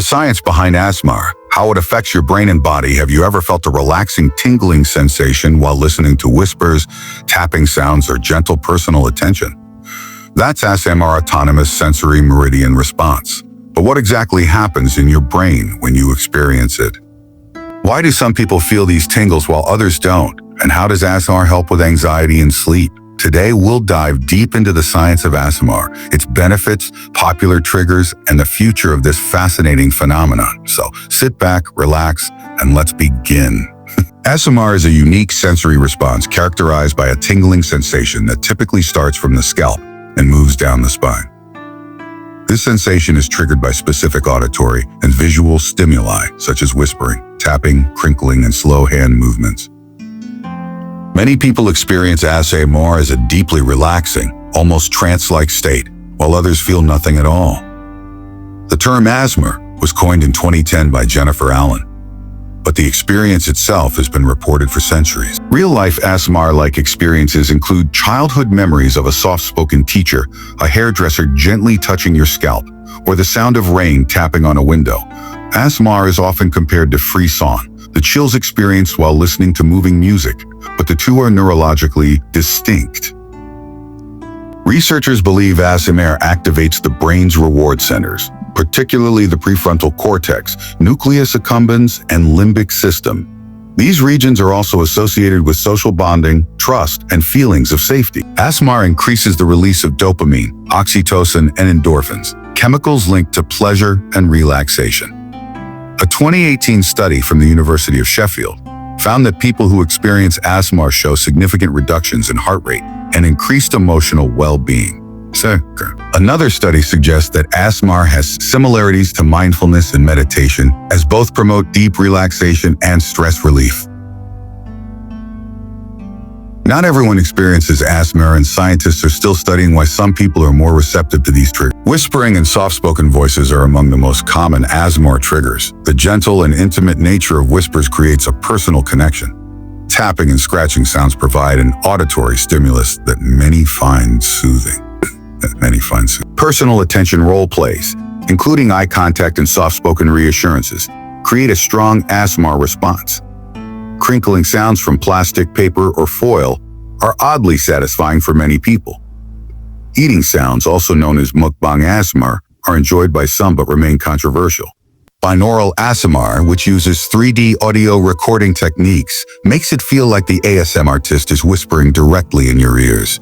The science behind ASMR, how it affects your brain and body. Have you ever felt a relaxing, tingling sensation while listening to whispers, tapping sounds, or gentle personal attention? That's ASMR, autonomous sensory meridian response. But what exactly happens in your brain when you experience it? Why do some people feel these tingles while others don't? And how does ASMR help with anxiety and sleep? Today, we'll dive deep into the science of ASMR, its benefits, popular triggers, and the future of this fascinating phenomenon. So sit back, relax, and let's begin. ASMR is a unique sensory response characterized by a tingling sensation that typically starts from the scalp and moves down the spine. This sensation is triggered by specific auditory and visual stimuli, such as whispering, tapping, crinkling, and slow hand movements. Many people experience ASMR as a deeply relaxing, almost trance-like state, while others feel nothing at all. The term ASMR was coined in 2010 by Jennifer Allen, but the experience itself has been reported for centuries. Real-life ASMR-like experiences include childhood memories of a soft-spoken teacher, a hairdresser gently touching your scalp, or the sound of rain tapping on a window. ASMR is often compared to frisson, the chills experienced while listening to moving music, but the two are neurologically distinct. Researchers believe ASMR activates the brain's reward centers, particularly the prefrontal cortex, nucleus accumbens, and limbic system. These regions are also associated with social bonding, trust, and feelings of safety. ASMR increases the release of dopamine, oxytocin, and endorphins, chemicals linked to pleasure and relaxation. A 2018 study from the University of Sheffield found that people who experience ASMR show significant reductions in heart rate and increased emotional well-being. Another study suggests that ASMR has similarities to mindfulness and meditation, as both promote deep relaxation and stress relief. Not everyone experiences ASMR, and scientists are still studying why some people are more receptive to these triggers. Whispering and soft-spoken voices are among the most common ASMR triggers. The gentle and intimate nature of whispers creates a personal connection. Tapping and scratching sounds provide an auditory stimulus that many find soothing. Personal attention role plays, including eye contact and soft-spoken reassurances, create a strong ASMR response. Crinkling sounds from plastic, paper, or foil are oddly satisfying for many people. Eating sounds, also known as mukbang ASMR, are enjoyed by some but remain controversial. Binaural ASMR, which uses 3D audio recording techniques, makes it feel like the ASMR artist is whispering directly in your ears.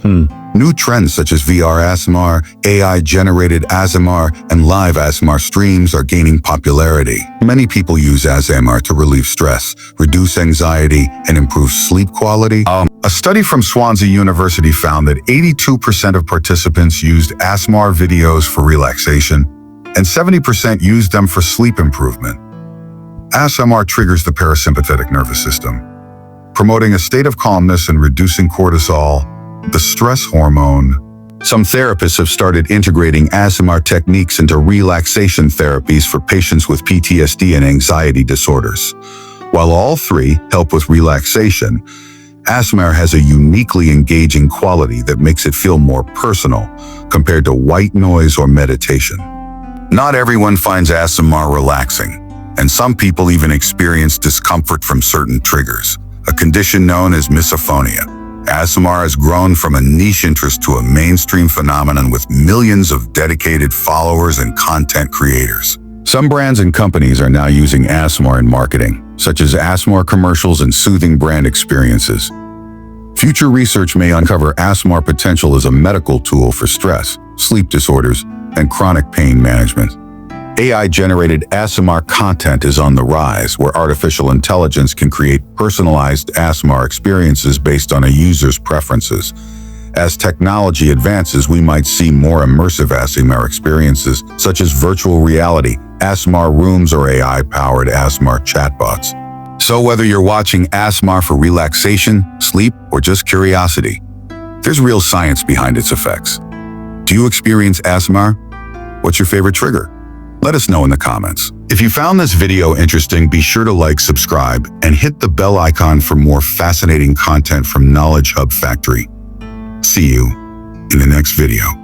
New trends such as VR ASMR, AI-generated ASMR, and live ASMR streams are gaining popularity. Many people use ASMR to relieve stress, reduce anxiety, and improve sleep quality. A study from Swansea University found that 82% of participants used ASMR videos for relaxation, and 70% used them for sleep improvement. ASMR triggers the parasympathetic nervous system, promoting a state of calmness and reducing cortisol, the stress hormone. Some therapists have started integrating ASMR techniques into relaxation therapies for patients with PTSD and anxiety disorders. While all three help with relaxation, ASMR has a uniquely engaging quality that makes it feel more personal compared to white noise or meditation. Not everyone finds ASMR relaxing, and some people even experience discomfort from certain triggers, a condition known as misophonia. ASMR has grown from a niche interest to a mainstream phenomenon with millions of dedicated followers and content creators. Some brands and companies are now using ASMR in marketing, such as ASMR commercials and soothing brand experiences. Future research may uncover ASMR potential as a medical tool for stress, sleep disorders, and chronic pain management. AI-generated ASMR content is on the rise, where artificial intelligence can create personalized ASMR experiences based on a user's preferences. As technology advances, we might see more immersive ASMR experiences, such as virtual reality, ASMR rooms, or AI-powered ASMR chatbots. So whether you're watching ASMR for relaxation, sleep, or just curiosity, there's real science behind its effects. Do you experience ASMR? What's your favorite trigger? Let us know in the comments. If you found this video interesting, be sure to like, subscribe, and hit the bell icon for more fascinating content from Knowledge Hub Factory. See you in the next video.